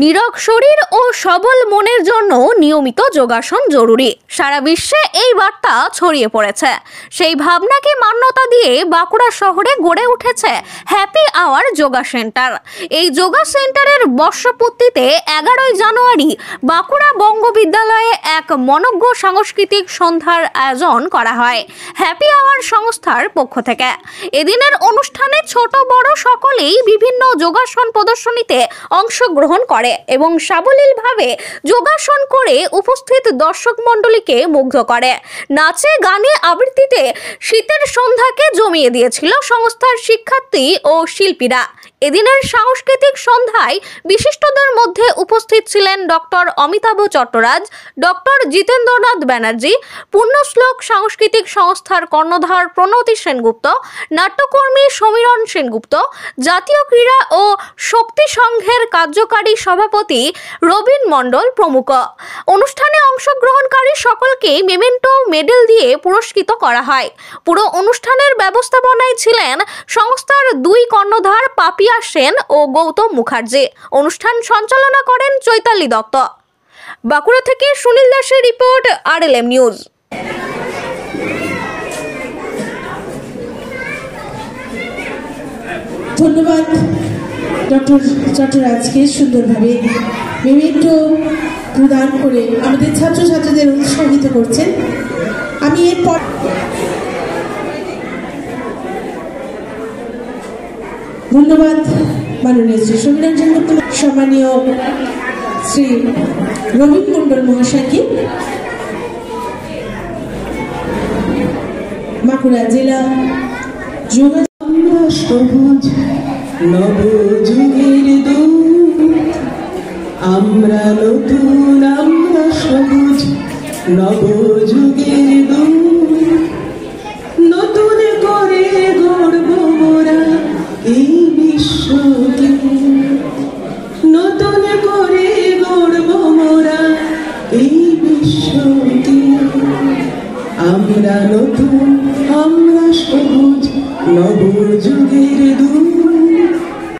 নিরোগ শরীর ও সবল মনের জন্য নিয়মিত যোগাসন জরুরি। সারা বিশ্বে এই বার্তা ছড়িয়ে পড়েছে। সেই ভাবনাকে মান্যতা দিয়ে বাঁকুড়া শহরে গড়ে উঠেছে হ্যাপি আওয়ার যোগা সেন্টার। এই যোগা সেন্টারের বর্ষপূর্তিতে 11ই জানুয়ারি বাঁকুড়া বঙ্গবিদ্যালয়ে এক মনোজ্ঞ সাংস্কৃতিক সন্ধ্যার আয়োজন করা হয় হ্যাপি আওয়ার সংস্থার পক্ষ থেকে। এদিনের অনুষ্ঠানে ছোট বড় সকলেই বিভিন্ন যোগাসন প্রদর্শনীতে অংশগ্রহণ করে এবং সাবলীলভাবে যোগাসন করে উপস্থিত দর্শক মণ্ডলীকে মুগ্ধ করে। নাচে গানে আবৃত্তিতে শীতের সন্ধ্যাকে জমিয়ে দিয়েছিল সংস্থার শিক্ষার্থী ও শিল্পীরা। এদিনের সাংস্কৃতিক সন্ধ্যায় বিশিষ্টদের মধ্যে উপস্থিত ছিলেন ডক্টর অমিতাভ চট্টরাজ, ডক্টর জিতেন্দ্রনাথ ব্যানার্জি, পুণ্যশ্লোক সাংস্কৃতিক সংস্থার কর্ণধার প্রণতি সেনগুপ্ত, নাট্যকর্মী সমীরণ সেনগুপ্ত, জাতীয় ক্রীড়া ও শক্তি সংঘের কার্যকারী সভাপতি রবীন মণ্ডল প্রমুখ। অনুষ্ঠানে অংশগ্রহণকারী সকলকে মেমেন্টো মেডেল দিয়ে পুরস্কৃত করা হয়। পুরো অনুষ্ঠানের ব্যবস্থাপনায় ছিলেন সংস্থার দুই কর্ণধার পাপিয়া সেন ও গৌতম মুখার্জি। অনুষ্ঠান সঞ্চালনা করেন চৈতালি দত্ত। বাঁকুড়া থেকে সুনীল দাসের রিপোর্ট, RLM নিউজ। ধন্যবাদ ডক্টর চট্টরাজকে সুন্দরভাবে মেমেন্টো প্রদান করে আমাদের ছাত্রছাত্রীদের উৎসাহিত করছেন। আমি এরপর ধন্যবাদ মাননীয় শ্রী সমীরণ সেনগুপ্ত, সম্মানীয় শ্রী রবীন মণ্ডল মহাশয়কে, বাঁকুড়া জেলা যোগা সবুজ নবযুগের দূত, আমরা নতুন, আমরা সবুজ নবযুগের দূত, নতুন করে গড়ব মোরা এই বিশ্বকে, নতুন করে গড়ব মোরা এই বিশ্বকে, আমরা নতুন, আমরা সবুজ নবযুগের দূত।